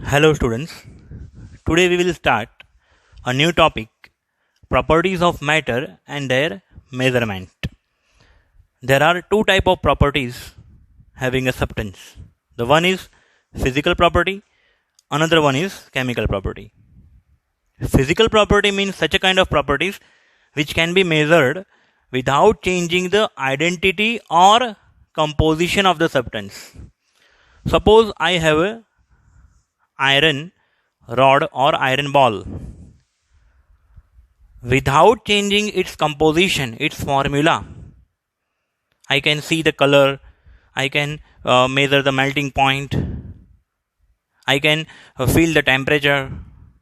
Hello students. Today we will start a new topic, properties of matter and their measurement. There are two type of properties having a substance. The one is physical property, another one is chemical property. Physical property means such a kind of properties which can be measured without changing the identity or composition of the substance. Suppose I have a iron rod or iron ball. Without changing its composition, its formula, I can see the color, I can measure the melting point, I can feel the temperature.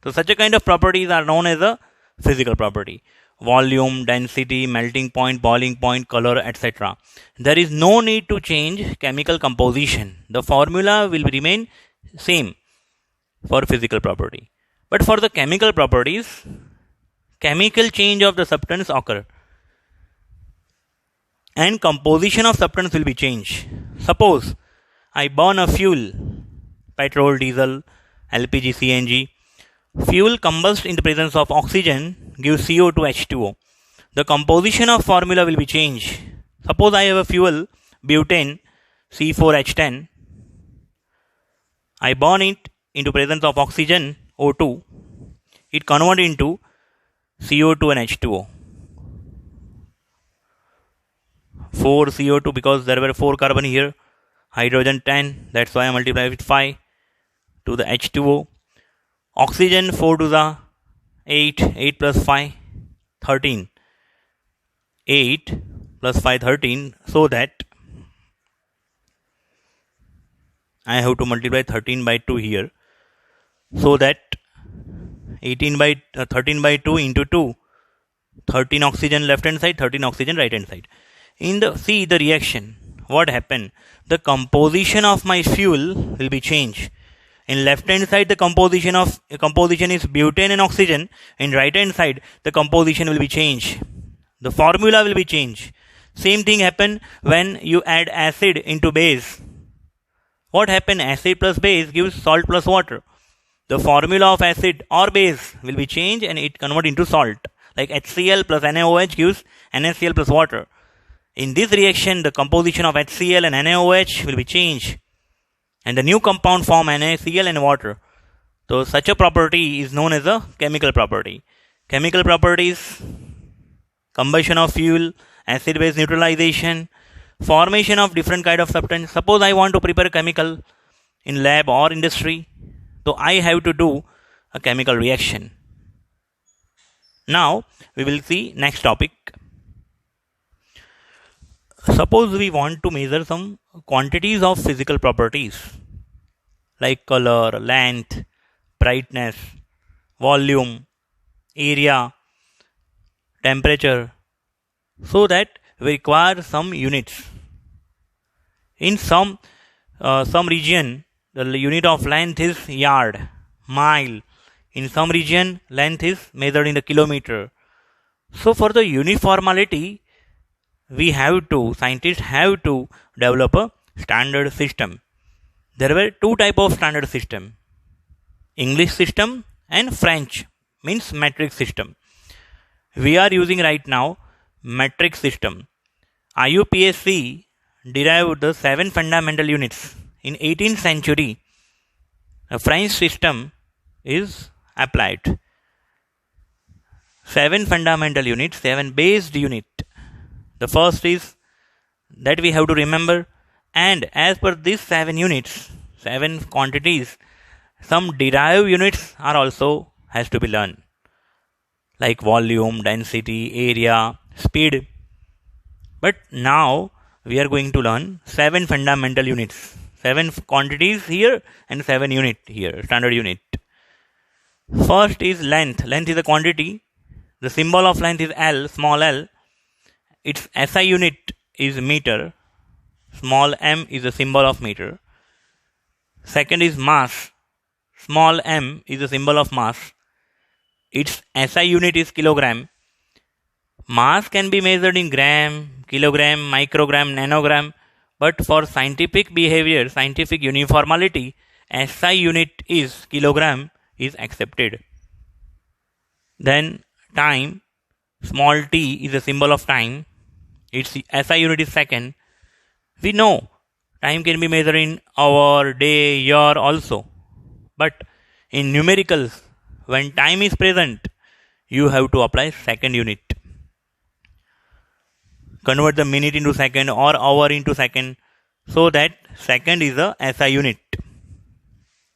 So such a kind of properties are known as a physical property. Volume, density, melting point, boiling point, color, etc. There is no need to change chemical composition. The formula will remain same for physical property. But for the chemical properties, chemical change of the substance occur and composition of substance will be changed. Suppose I burn a fuel, petrol, diesel, LPG, CNG. Fuel combusts in the presence of oxygen, gives CO2, H2O. The composition of formula will be changed. Suppose I have a fuel, butane, C4H10. I burn it into presence of oxygen, O2. It converts into CO2 and H2O. 4 CO2 because there were 4 carbon here. Hydrogen 10, that's why I multiply with 5 to the H2O. Oxygen 4 to the 8, 8 plus 5, 13. 8 plus 5, 13. So that I have to multiply 13 by 2 here. So that 13 by 2 into 2. 13 oxygen left hand side, 13 oxygen right hand side. See the reaction. What happened? The composition of my fuel will be changed. In left hand side the composition is butane and oxygen. In right hand side the composition will be changed. The formula will be changed. Same thing happen when you add acid into base. What happen? Acid plus base gives salt plus water. The formula of acid or base will be changed and it convert into salt. Like HCl plus NaOH gives NaCl plus water. In this reaction, the composition of HCl and NaOH will be changed. And the new compound form NaCl and water. So such a property is known as a chemical property. Chemical properties, combustion of fuel, acid-base neutralization, formation of different kind of substance. Suppose I want to prepare a chemical in lab or industry. So I have to do a chemical reaction. Now we will see next topic. Suppose we want to measure some quantities of physical properties like color, length, brightness, volume, area, temperature, so that we require some units. In some region, the unit of length is yard, mile. In some region, length is measured in the kilometer. So for the uniformity, scientists have to develop a standard system. There were two type of standard system. English system and French, means metric system. We are using right now metric system. IUPAC derived the 7 fundamental units. In 18th century, a French system is applied. 7 fundamental units, 7 based unit. The first is that we have to remember, and as per these 7 units, 7 quantities, some derived units are also has to be learned, like volume, density, area, speed. But now we are going to learn 7 fundamental units, 7 quantities here and 7 unit here, standard unit. First is length. Length is a quantity. The symbol of length is L, small l. Its SI unit is meter. Small m is the symbol of meter. Second is mass. Small m is the symbol of mass. Its SI unit is kilogram. Mass can be measured in gram, kilogram, microgram, nanogram. But for scientific behavior, scientific uniformity, SI unit is kilogram is accepted. Then time, small t is a symbol of time. Its SI unit is second. We know time can be measured in hour, day, year also. But in numericals, when time is present, you have to apply second unit. Convert the minute into second or hour into second, so that second is a SI unit.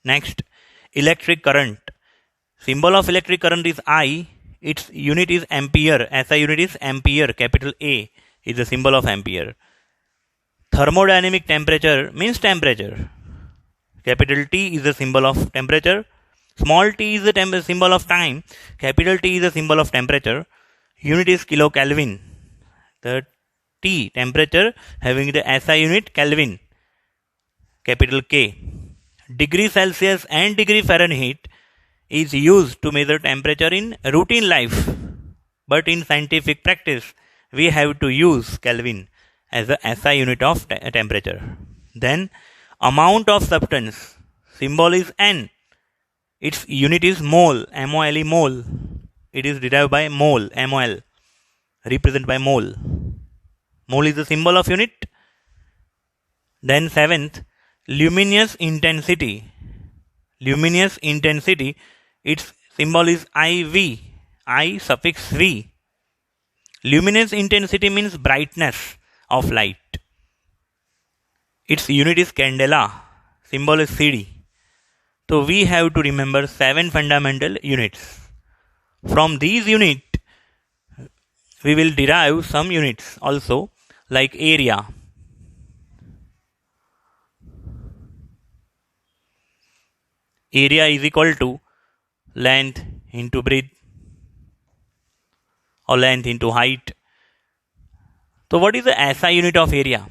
Next, electric current. Symbol of electric current is I. Its unit is ampere. SI unit is ampere. Capital A is the symbol of ampere. Thermodynamic temperature means temperature. Capital T is the symbol of temperature. Small t is the symbol of time. Capital T is the symbol of temperature. Unit is kilokelvin. The T, temperature, having the SI unit Kelvin. Capital K. Degree Celsius and degree Fahrenheit is used to measure temperature in routine life. But in scientific practice, we have to use Kelvin as the SI unit of temperature. Then, amount of substance. Symbol is N. Its unit is mole, MOLE, mole. It is derived by mole, MOL, represented by mole. Mole is the symbol of unit. Then seventh, luminous intensity. Luminous intensity, its symbol is IV, I suffix V. Luminous intensity means brightness of light. Its unit is candela, symbol is CD. So we have to remember 7 fundamental units. From these units, we will derive some units also, like area. Area is equal to length into breadth or length into height. So what is the SI unit of area?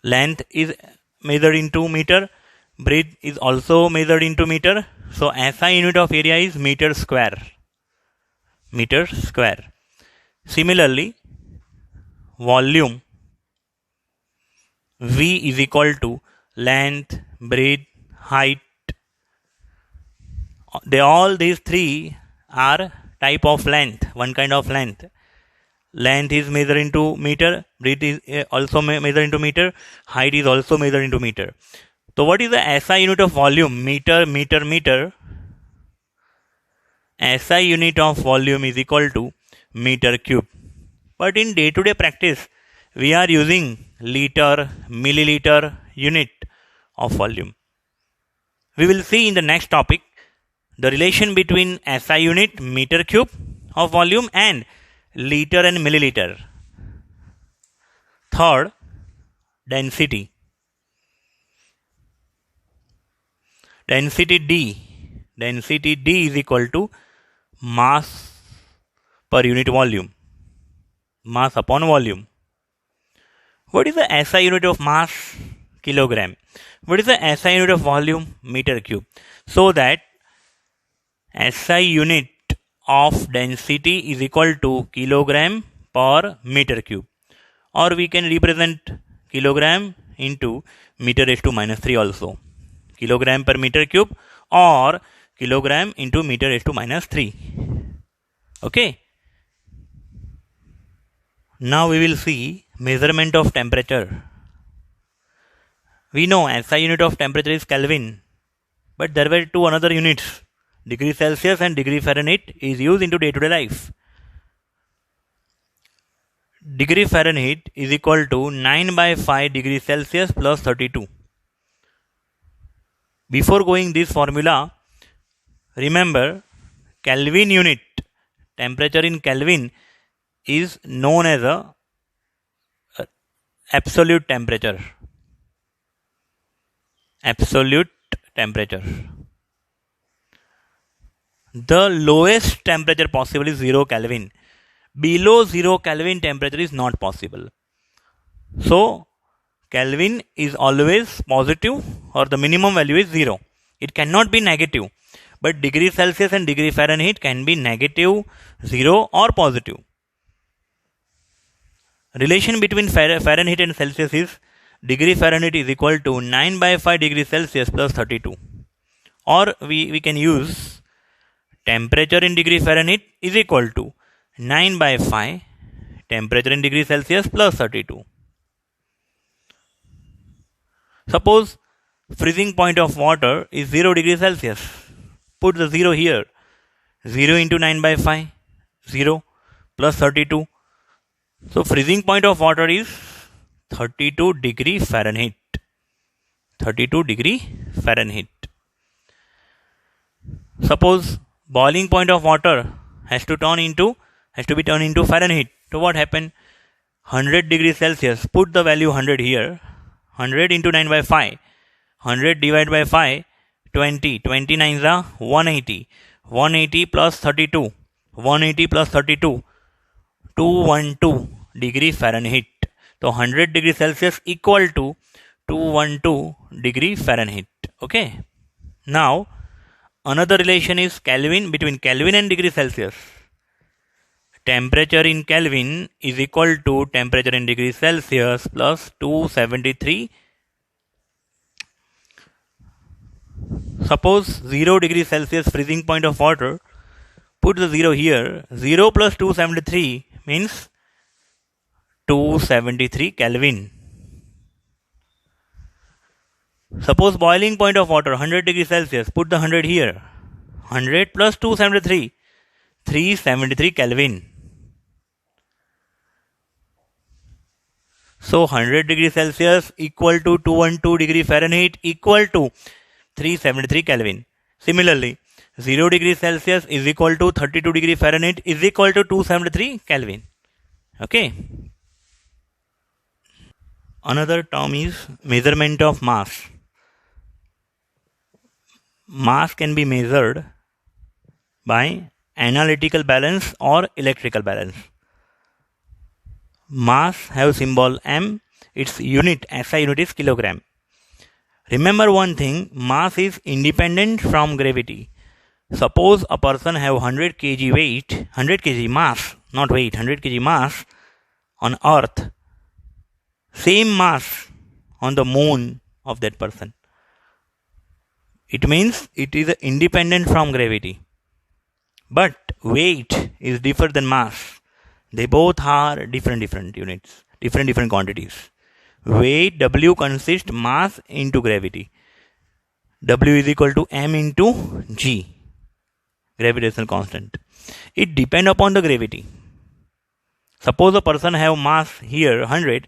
Length is measured into meter, breadth is also measured into meter. So SI unit of area is meter square. Meter square. Similarly, volume V is equal to length, breadth, height. These three are type of length, one kind of length. Length is measured into meter, breadth is also measured into meter, height is also measured into meter. So what is the SI unit of volume? Meter, meter, meter. SI unit of volume is equal to meter cube. But in day-to-day practice, we are using liter, milliliter unit of volume. We will see in the next topic the relation between SI unit, meter cube of volume, and liter and milliliter. Third, density. Density D. Density D is equal to mass per unit volume. Mass upon volume. What is the SI unit of mass? Kilogram. What is the SI unit of volume? Meter cube. So that SI unit of density is equal to kilogram per meter cube. Or we can represent kilogram into meter raised to minus 3 also. Kilogram per meter cube or kilogram into meter raised to minus 3. Okay. Now we will see measurement of temperature. We know SI unit of temperature is Kelvin, but there were two another units. Degree Celsius and degree Fahrenheit is used into day-to-day life. Degree Fahrenheit is equal to 9 by 5 degree Celsius plus 32. Before going this formula, remember Kelvin unit, temperature in Kelvin is known as a absolute temperature. Absolute temperature. The lowest temperature possible is 0 Kelvin. Below 0 Kelvin temperature is not possible. So, Kelvin is always positive or the minimum value is 0. It cannot be negative. But degree Celsius and degree Fahrenheit can be negative, 0 or positive. Relation between Fahrenheit and Celsius is degree Fahrenheit is equal to 9 by 5 degrees Celsius plus 32. Or we can use temperature in degree Fahrenheit is equal to 9 by 5 temperature in degree Celsius plus 32. Suppose freezing point of water is 0 degrees Celsius. Put the 0 here. 0 into 9 by 5. 0 plus 32. So freezing point of water is 32 degree Fahrenheit. 32 degree Fahrenheit. Suppose boiling point of water has to be turned into Fahrenheit. So what happened? 100 degrees Celsius. Put the value 100 here. 100 into 9 by 5. 100 divided by 5. 20. 29 is 180. 180 plus 32. 180 plus 32. 212 degree Fahrenheit. So 100 degree Celsius equal to 212 degree Fahrenheit. Okay. Now another relation is between Kelvin and degree Celsius. Temperature in Kelvin is equal to temperature in degree Celsius plus 273. Suppose 0 degree Celsius freezing point of water. Put the 0 here. 0 plus 273 means 273 Kelvin. Suppose boiling point of water 100 degrees Celsius. Put the 100 here. 100 plus 273. 373 Kelvin. So 100 degrees Celsius equal to 212 degree Fahrenheit equal to 373 Kelvin. Similarly, 0 degrees Celsius is equal to 32 degree Fahrenheit is equal to 273 Kelvin. Okay. Another term is measurement of mass. Mass can be measured by analytical balance or electrical balance. Mass have symbol m. Its unit, SI unit is kilogram. Remember one thing, mass is independent from gravity. Suppose a person have 100 kg weight, 100 kg mass, not weight, 100 kg mass on earth. Same mass on the moon of that person. It means it is independent from gravity. But weight is different than mass. They both are different units, different quantities. Weight W consists mass into gravity. W is equal to m into g, gravitational constant. It depends upon the gravity. Suppose a person have mass here 100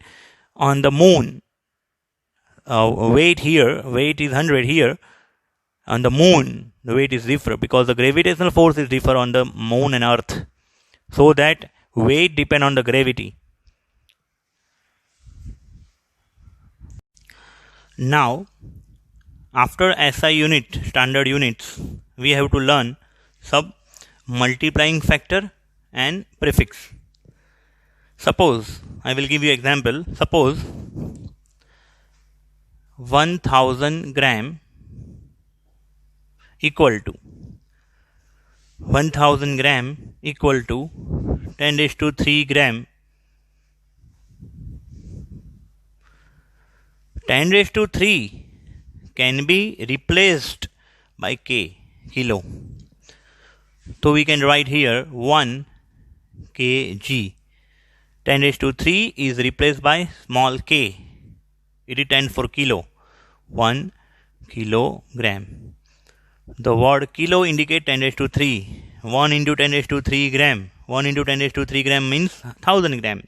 on the moon. Weight is 100 here. On the moon, the weight is different because the gravitational force is different on the moon and earth. So that weight depends on the gravity. Now, after SI unit, standard units, we have to learn some multiplying factor and prefix. Suppose, I will give you example. Suppose 1000 gram equal to 1000 gram equal to 10 raised to 3 gram. 10 raised to 3 can be replaced by kilo. So we can write here 1 kg. 10 raised to 3 is replaced by small k. It is 10 for kilo. 1 kilogram. The word kilo indicate 10 raised to 3. 1 into 10 raised to 3 gram. 1 into 10 raised to 3 gram means 1000 gram.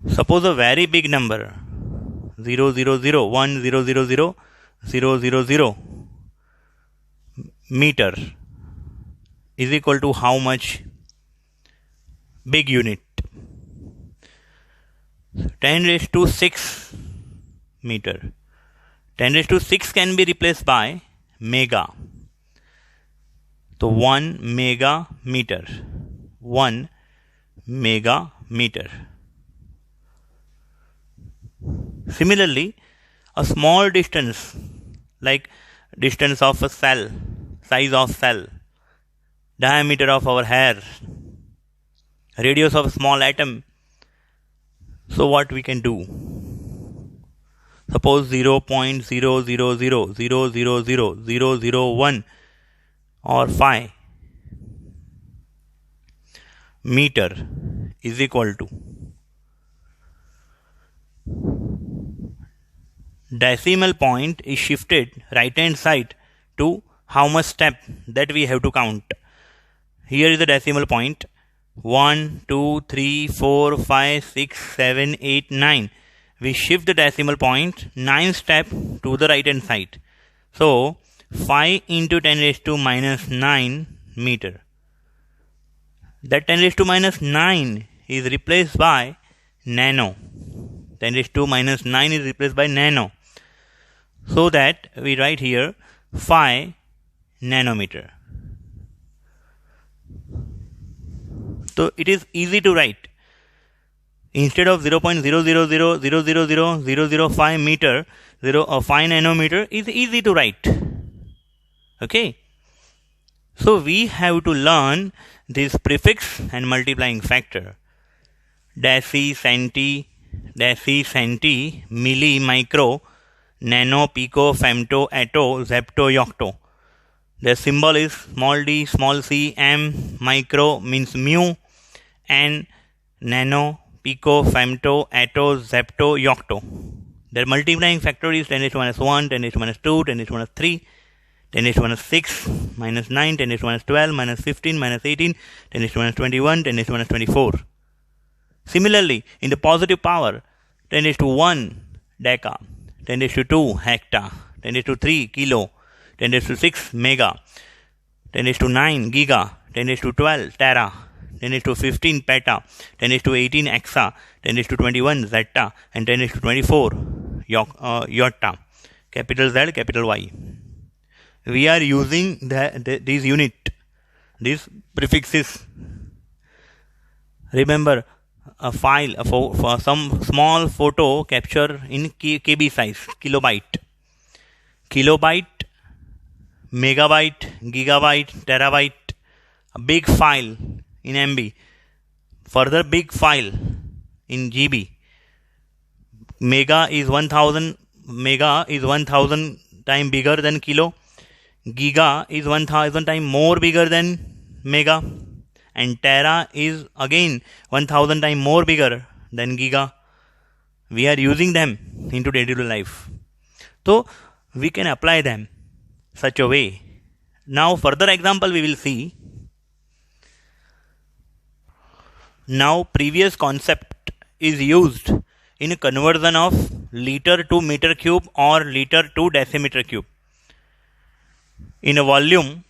Suppose a very big number 00010000000 meter is equal to how much? Big unit. 10 raised to 6 meter. 10 raised to 6 can be replaced by mega. So 1 mega meter. 1 mega meter. Similarly, a small distance like distance of a cell, size of cell, diameter of our hair, radius of a small atom So what we can do? Suppose 0.000000001 or 5 meter is equal to decimal point is shifted right hand side to how much step that we have to count. Here is the decimal point 1, 2, 3, 4, 5, 6, 7, 8, 9. We shift the decimal point 9 step to the right hand side. So 5 into 10 raised to minus 9 meter. That 10 raised to minus 9 is replaced by nano. 10 raised to minus 9 is replaced by nano. So that we write here 5 nanometer. So it is easy to write. Instead of 0.000000005 meter, 5 nanometer is easy to write. Okay. So we have to learn this prefix and multiplying factor. Deci, centi, milli, micro, nano, pico, femto, atto, zepto, yocto. The symbol is small d, small c, m, micro means mu, and nano, pico, femto, atto, zepto, yocto. Their multiplying factor is 10 raised to minus 1, 10 raised to minus 2, 10 raised to minus 3, 10 raised to minus 6, minus 9, 10 raised to minus 12, minus 15, minus 18, 10 raised to minus 21, 10 raised to minus 24. Similarly, in the positive power, 10 raised to 1 deca, 10 raised to 2 hecta, 10 raised to 3 kilo, 10 raised to 6 mega, 10 raised to 9 giga, 10 raised to 12 tera, 10 raised to 15 peta, 10 raised to 18 exa, 10 raised to 21 zeta, and 10 raised to 24 iota. Capital Z, capital Y. We are using these unit, these prefixes. Remember, a file for some small photo capture in KB size, kilobyte, megabyte, gigabyte, terabyte, a big file in MB, further big file in GB. Mega is 1000 times bigger than kilo. Giga is 1000 times more bigger than mega, and tera is again 1000 times more bigger than giga. We are using them into daily life, so we can apply them such a way. Now further example we will see. Now previous concept is used in conversion of liter to meter cube or liter to decimeter cube. In a volume,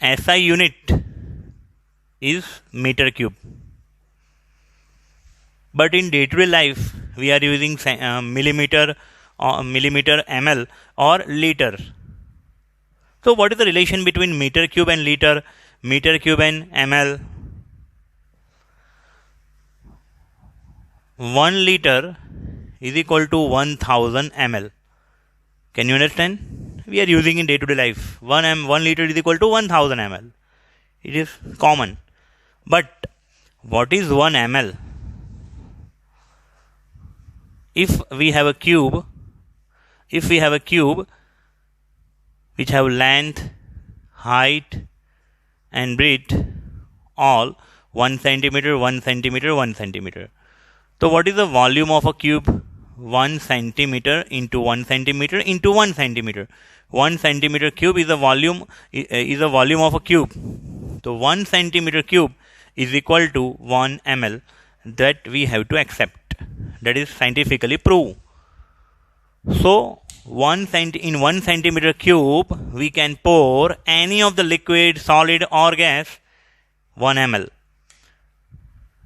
SI unit is meter cube. But in day-to-day life, we are using millimeter, ml or liter. So what is the relation between meter cube and liter, meter cube and ml? 1 liter is equal to 1000 ml. Can you understand? We are using in day-to-day life. 1 liter is equal to 1000 ml. It is common. But what is 1 ml? If we have a cube which have length, height and breadth all 1 centimeter, 1 centimeter, 1 centimeter. So what is the volume of a cube? 1 centimeter into 1 centimeter into 1 centimeter. 1 centimeter cube is the volume of a cube. So 1 centimeter cube is equal to 1 ml. That we have to accept. That is scientifically proved. So in 1 centimeter cube we can pour any of the liquid, solid or gas 1 ml.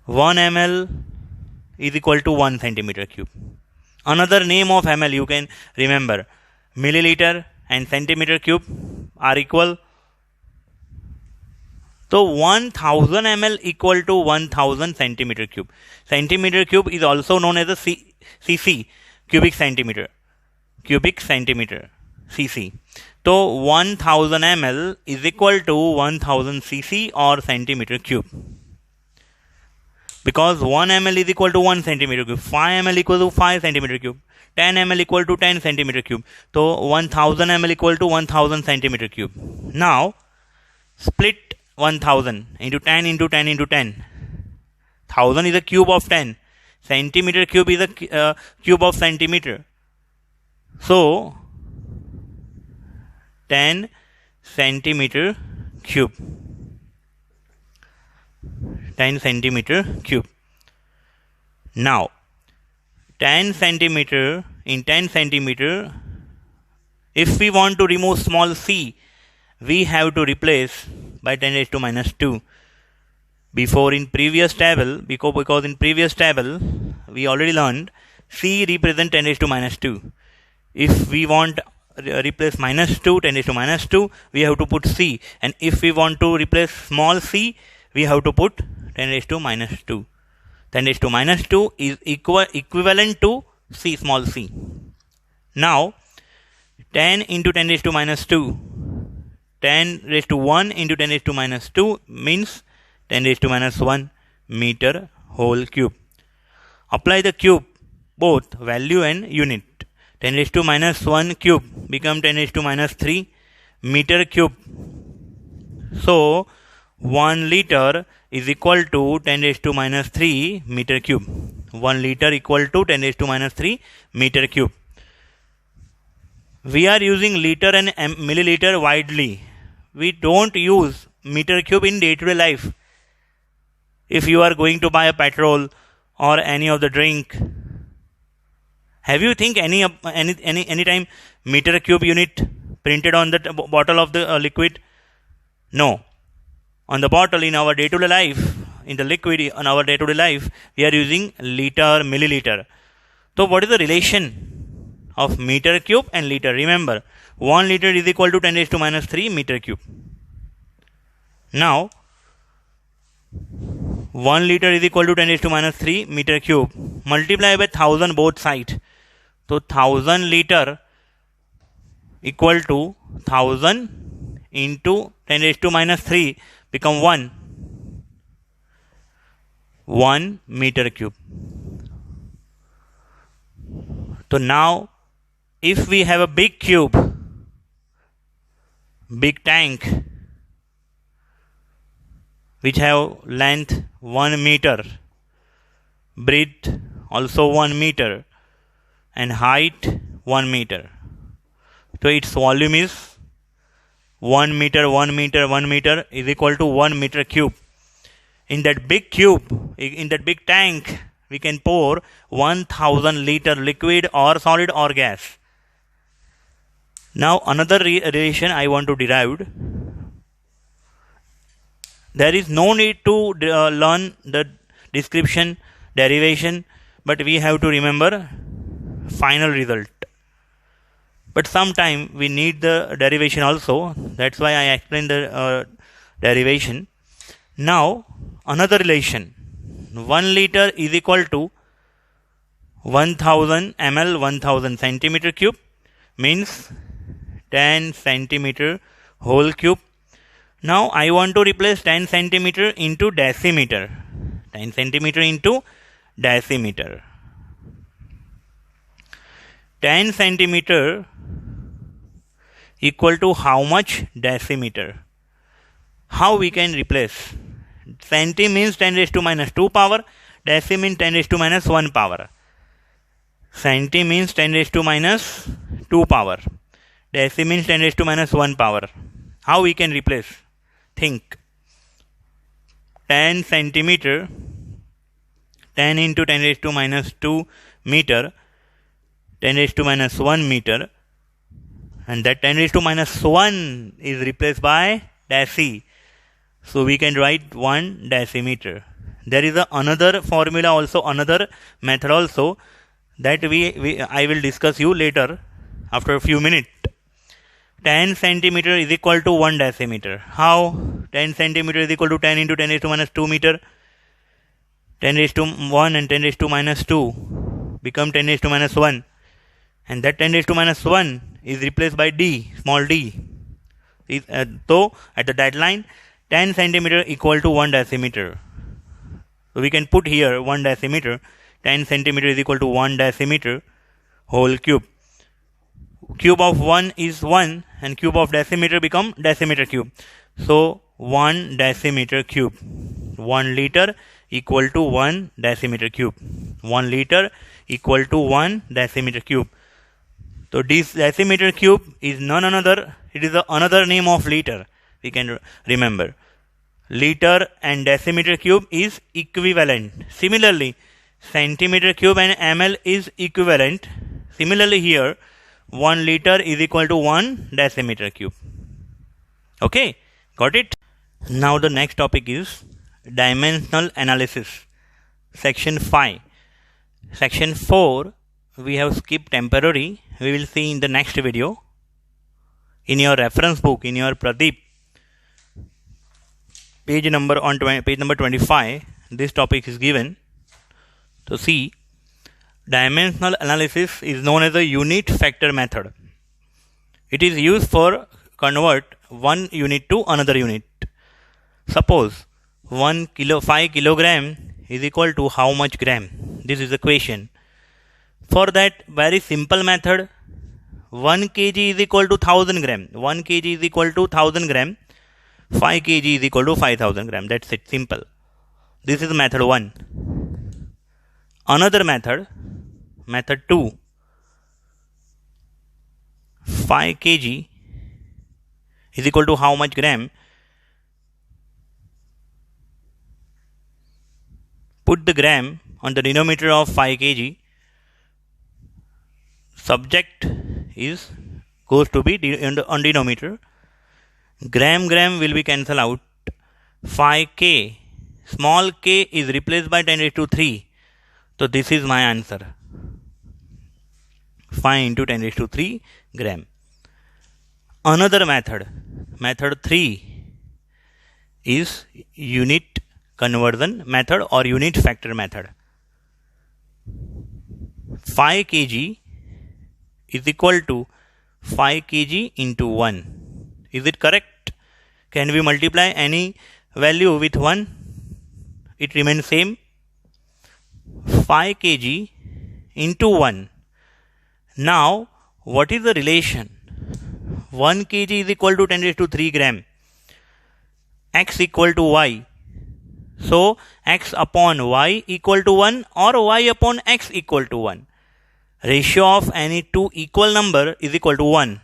1 ml is equal to 1 centimeter cube. Another name of ml you can remember. Milliliter and centimeter cube are equal. So 1000 ml equal to 1000 centimeter cube. Centimeter cube is also known as a cc, cubic centimeter, cc. So 1000 ml is equal to 1000 cc or centimeter cube. because 1 ml is equal to 1 centimeter cube, 5 ml equal to 5 centimeter cube, 10 ml equal to 10 centimeter cube. So 1000 ml equal to 1000 centimeter cube. Now split 1000 into 10 into 10 into 10. 1000 is a cube of 10. Centimeter cube is a cube of centimeter. So 10 centimeter cube. 10 centimeter cube. Now 10 centimeter in 10 centimeter, if we want to remove small c, we have to replace by 10 raised to minus 2. Because in previous table we already learned c represent 10 raised to minus 2. If we want replace minus 2, 10 raised to minus 2, we have to put c, and if we want to replace small c, we have to put 10 raised to minus 2. 10 raised to minus 2 is equivalent to c, small c. Now 10 into 10 raised to minus 2, 10 raised to 1 into 10 raised to minus 2 means 10 raised to minus 1 meter whole cube. Apply the cube, both value and unit. 10 raised to minus 1 cube become 10 raised to minus 3 meter cube. So 1 liter is equal to 10 raised to minus 3 meter cube. 1 liter equal to 10 raised to minus 3 meter cube. We are using liter and milliliter widely. We don't use meter cube in day-to-day life. If you are going to buy a petrol or any of the drink, have you think any time meter cube unit printed on the bottle of the liquid? No. On the bottle in our day-to-day life, in the liquid in our day-to-day life, we are using liter, milliliter. So what is the relation of meter cube and liter? Remember, 1 liter is equal to 10 raised to minus 3 meter cube. Now 1 liter is equal to 10 raised to minus 3 meter cube. Multiply by 1000 both sides. So 1000 liter equal to 1000 into 10 raised to minus 3 become 1 meter cube. So now if we have a big cube, big tank which have length 1 meter, breadth also 1 meter, and height 1 meter. So its volume is 1 meter, 1 meter, 1 meter is equal to 1 meter cube. In that big cube, in that big tank, we can pour 1000 liter liquid or solid or gas. Now another relation I want to derive. There is no need to learn the description, derivation, but we have to remember final result. But sometime we need the derivation also. That's why I explained the derivation. Now another relation. 1 liter is equal to 1000 ml 1000 centimeter cube means 10 centimeter whole cube. Now I want to replace 10 centimeter into decimeter. 10 centimeter into decimeter. 10 centimeter equal to how much decimeter? How we can replace? Centi means 10 raised to minus 2 power. Deci means 10 raised to minus 1 power. Centi means 10 raised to minus 2 power. Deci means 10 raised to minus 1 power. How we can replace? Think. 10 centimeter, 10 into 10 raised to minus 2 meter, 10 raised to minus 1 meter, and that 10 raised to minus 1 is replaced by deci. So we can write 1 decimeter. There is another formula also, another method also that I will discuss you later after a few minutes. 10 centimeter is equal to 1 decimeter. How? 10 centimeter is equal to 10 into 10 raised to minus 2 meter. 10 raised to 1 and 10 raised to minus 2 become 10 raised to minus 1. And that 10 raised to minus 1 is replaced by d, small d. So at the deadline, 10 centimeter equal to 1 decimeter. So we can put here 1 decimeter. 10 centimeter is equal to 1 decimeter whole cube. Cube of 1 is 1 and cube of decimeter become decimeter cube. So 1 decimeter cube. 1 liter equal to 1 decimeter cube. 1 liter equal to 1 decimeter cube. So this decimeter cube is none another, it is another name of liter. We can remember. Liter and decimeter cube is equivalent. Similarly, centimeter cube and ml is equivalent. Similarly here, 1 liter is equal to 1 decimeter cube. Okay, got it? Now the next topic is dimensional analysis. Section 5. Section 4 we have skipped temporary. We will see in the next video. In your reference book, in your Pradeep, page number 25, this topic is given. So see, dimensional analysis is known as a unit factor method. It is used for convert one unit to another unit. Suppose 5 kilogram is equal to how much gram? This is the question. For that very simple method, 1 kg is equal to 1000 gram. 1 kg is equal to 1000 gram. 5 kg is equal to 5000 gram. That's it, simple. This is method 1. Another method, method 2. 5 kg is equal to how much gram? Put the gram on the denominator of 5 kg. Subject is goes to be on denominator. Gram will be cancelled out. 5k, small k is replaced by 10 raised to 3. So this is my answer. 5 into 10 raised to 3 gram. Another method, method 3 is unit conversion method or unit factor method. 5 kg is equal to 5 kg into 1. Is it correct? Can we multiply any value with 1? It remains same. 5 kg into 1. Now, what is the relation? 1 kg is equal to 10 raised to 3 gram. X equal to y. So, x upon y equal to 1 or y upon x equal to 1. Ratio of any two equal number is equal to 1.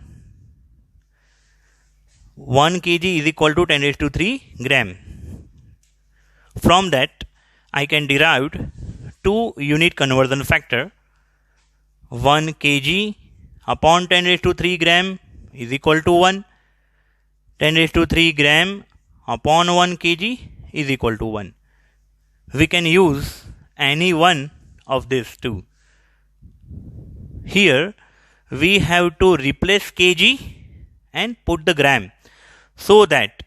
1 kg is equal to 10 raised to 3 gram. From that, I can derive two unit conversion factor. 1 kg upon 10 raised to 3 gram is equal to 1. 10 raised to 3 gram upon 1 kg is equal to 1. We can use any one of these two. Here we have to replace kg and put the gram, so that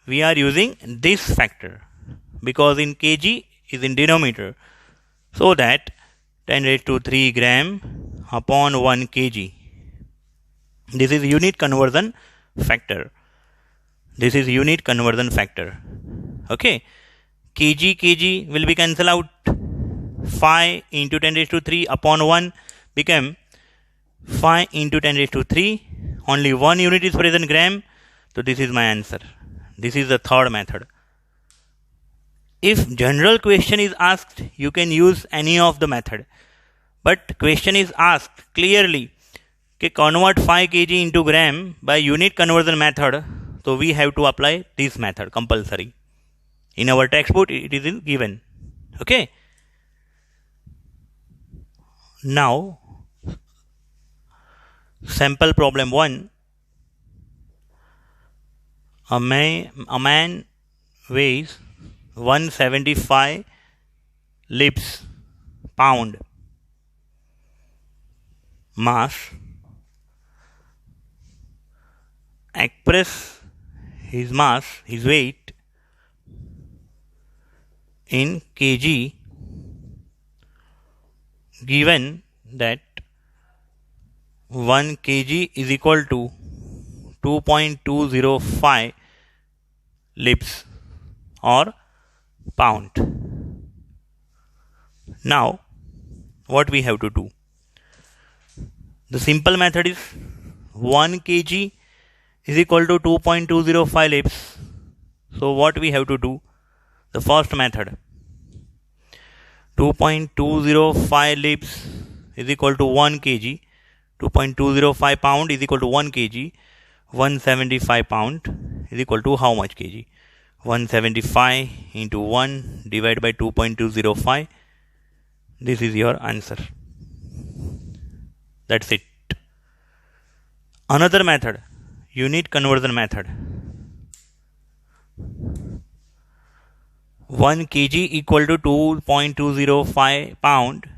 we are using this factor, because in kg is in denominator, so that 10 raised to 3 gram upon 1 kg. This is unit conversion factor. This is unit conversion factor. Okay. Kg will be cancelled out. 5 into 10 raised to 3 upon 1 become 5 into 10 raised to 3. Only one unit is present, gram. So this is my answer. This is the third method. If general question is asked, you can use any of the method. But question is asked clearly, convert 5 kg into gram by unit conversion method. So we have to apply this method compulsory. In our textbook it is given. Okay. Now, sample problem 1. A man weighs 175 libs pound. Mass. Express his mass, his weight in kg, given that 1 kg is equal to 2.205 libs or pound. Now, what we have to do? The simple method is 1 kg is equal to 2.205 lips. So, what we have to do? The first method, 2.205 lips is equal to 1 kg. 2.205 pound is equal to 1 kg. 175 pound is equal to how much kg? 175 into 1 divided by 2.205. This is your answer. That's it. Another method, unit conversion method. 1 kg equal to 2.205 pound.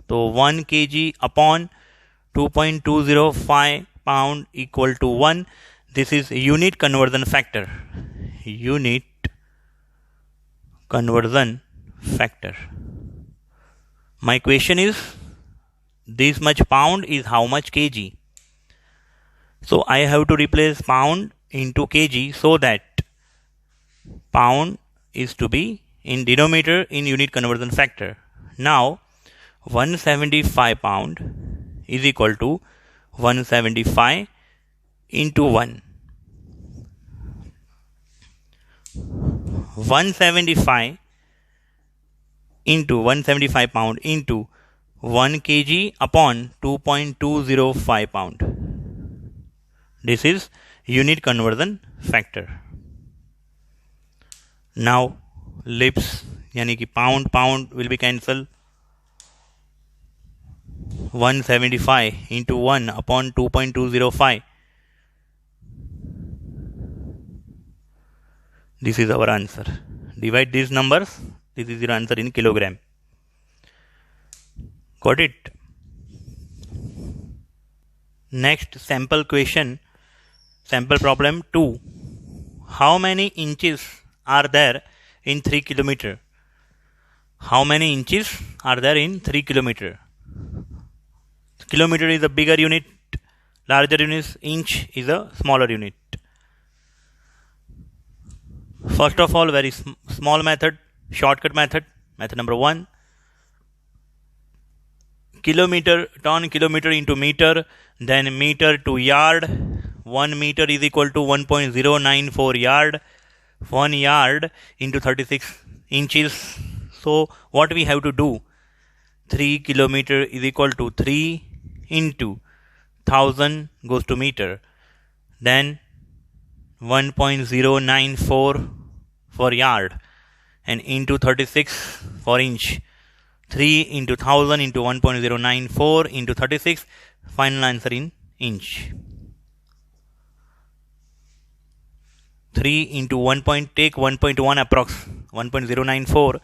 So 1 kg upon 2.205 pound equal to 1. This is unit conversion factor. Unit conversion factor. My question is, this much pound is how much kg? So I have to replace pound into kg so that pound is to be in denominator in unit conversion factor. Now 175 pound is equal to 175 into 1. 175 into 175 pound into 1 kg upon 2.205 pound. This is unit conversion factor. Now lips यानी कि pound will be cancelled. 175 into 1 upon 2.205. This is our answer. Divide these numbers. This is your answer in kilogram. Got it? Next sample question. Sample problem 2. How many inches are there in 3 kilometer? How many inches are there in 3 kilometer? Kilometer is a bigger unit, larger unit, inch is a smaller unit. First of all, very small method, shortcut method. Method number 1. Kilometer, turn kilometer into meter, then meter to yard. 1 meter is equal to 1.094 yard. 1 yard into 36 inches. So, what we have to do? 3 kilometer is equal to 3 into 1000 goes to meter. Then 1.094 for yard and into 36 for inch. 3 into 1000 into 1.094 into 36. Final answer in inch. 3 into 1. Take 1.1 approx. 1.094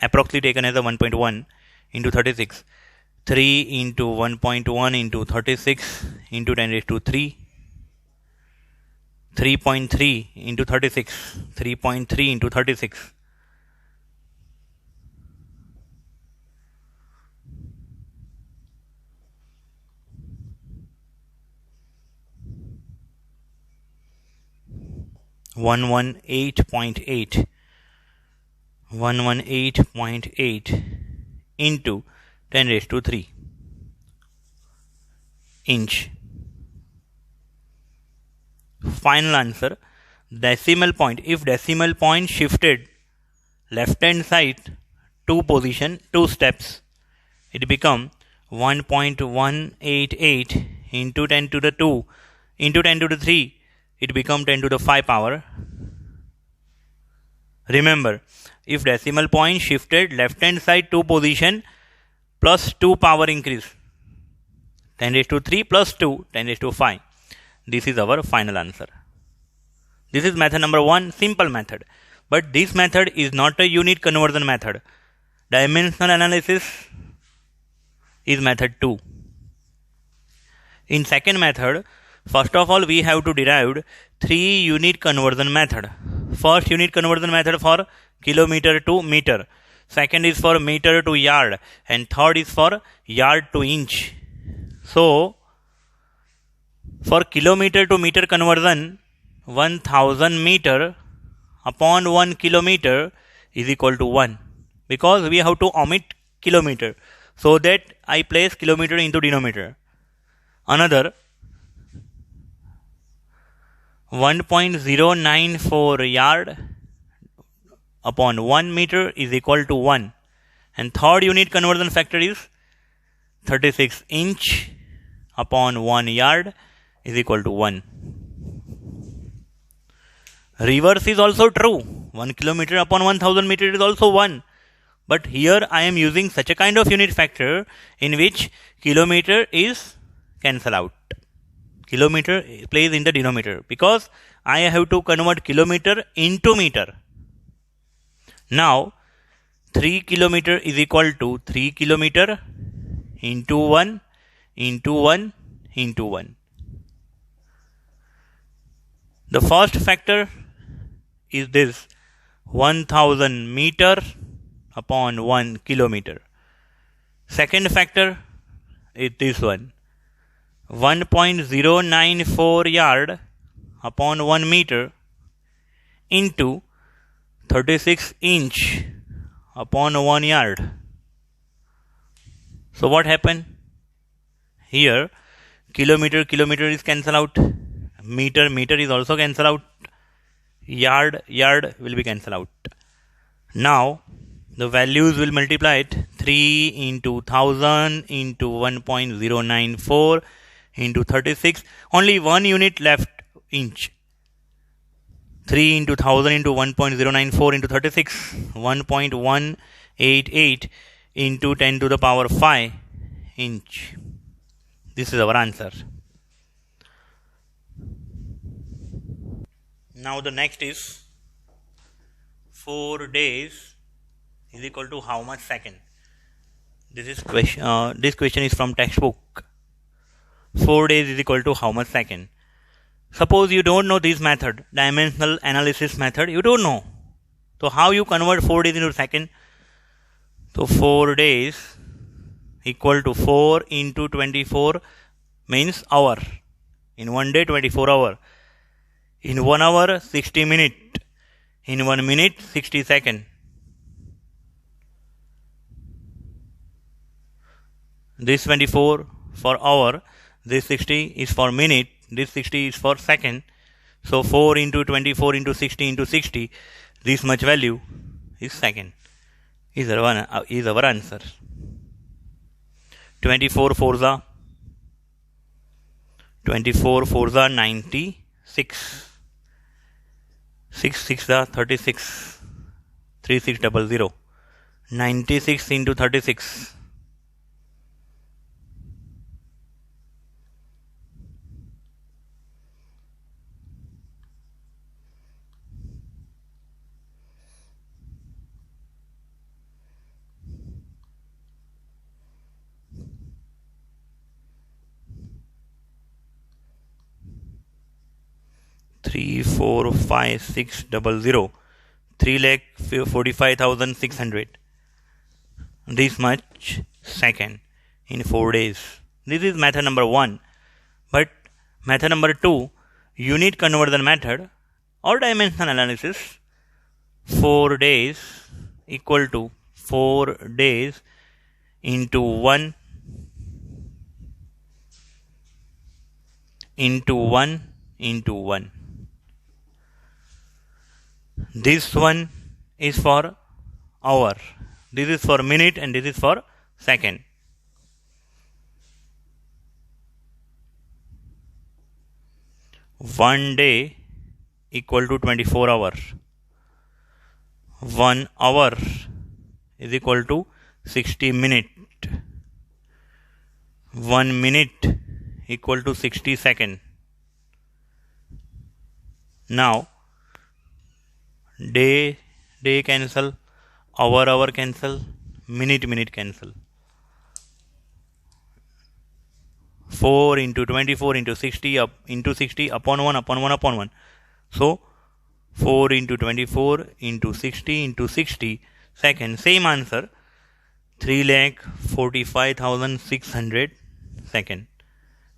approximately taken as a 1.1 into 36. 3 into 1.1 into 36 into 10 raised to 3. 3.3 into 36. 3.3 into 36. One 118.8 into 10 raised to 3 inch. Final answer, decimal point. If decimal point shifted left hand side 2 position, 2 steps, it become 1.188 into 10 to the 2 into 10 to the 3. It become 10 to the 5 power. Remember, if decimal point shifted left hand side 2 position plus 2 power increase, 10 raised to 3 plus 2, 10 raised to 5. This is our final answer. This is method number 1, simple method. But this method is not a unit conversion method. Dimensional analysis is method 2. In second method, first of all, we have to derive 3 unit conversion method. First unit conversion method for kilometer to meter. Second is for meter to yard. And third is for yard to inch. So, for kilometer to meter conversion, 1000 meter upon 1 kilometer is equal to 1. because we have to omit kilometer. So that I place kilometer into denominator. Another 1.094 yard upon 1 meter is equal to 1. And third unit conversion factor is 36 inch upon 1 yard is equal to 1. Reverse is also true. 1 kilometer upon 1000 meter is also 1. But here I am using such a kind of unit factor in which kilometer is cancelled out. Kilometer plays in the denominator because I have to convert kilometer into meter. Now 3 kilometer is equal to 3 kilometer into 1 into 1 into 1. The first factor is this 1000 meter upon 1 kilometer. Second factor is this one 1.094 yard upon 1 meter into 36 inch upon 1 yard. So what happened? Here kilometer is cancelled out. Meter is also cancelled out. Yard will be cancelled out. Now the values will multiply it 3 into 1000 into 1.094 into 36. Only one unit left, inch. 3 into 1000 into 1.094 into 36. 1.188 into 10 to the power 5 inch. This is our answer. Now the next is 4 days is equal to how much second? This question is from textbook. 4 days is equal to how much second? Suppose you don't know this method, dimensional analysis method, you don't know. So how you convert 4 days into second? So 4 days equal to 4 into 24 means hour. In 1 day 24 hour. In 1 hour 60 minute. In 1 minute 60 second. This 24 for hour, this 60 is for minute, this 60 is for second. So 4 into 24 into 60 into 60, this much value is second. Is our answer. 24 4 96. 6 6 36. 3600. 96 into 36. 345,600. 3,45,600. This much second in 4 days. This is method number 1. But method number 2, unit conversion method or dimensional analysis. 4 days equal to 4 days into 1 into 1 into 1. This one is for hour, this is for minute, and this is for second. One day equal to 24 hours. 1 hour is equal to 60 minutes. 1 minute equal to 60 seconds. Now day cancel, hour cancel, minute cancel. 4 into 24 into 60 into 60 upon 1 upon 1 upon 1. So 4 into 24 into 60 into 60 seconds. Same answer. 3,45,600 seconds.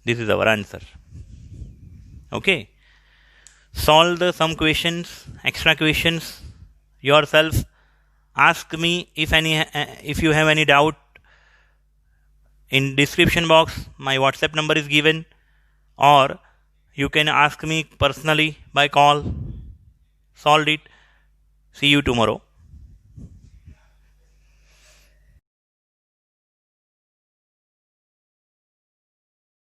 This is our answer. Okay. Solve some questions, extra questions yourself ask me if you have any doubt. In description box my WhatsApp number is given, or you can ask me personally by call. Solved it. See you tomorrow.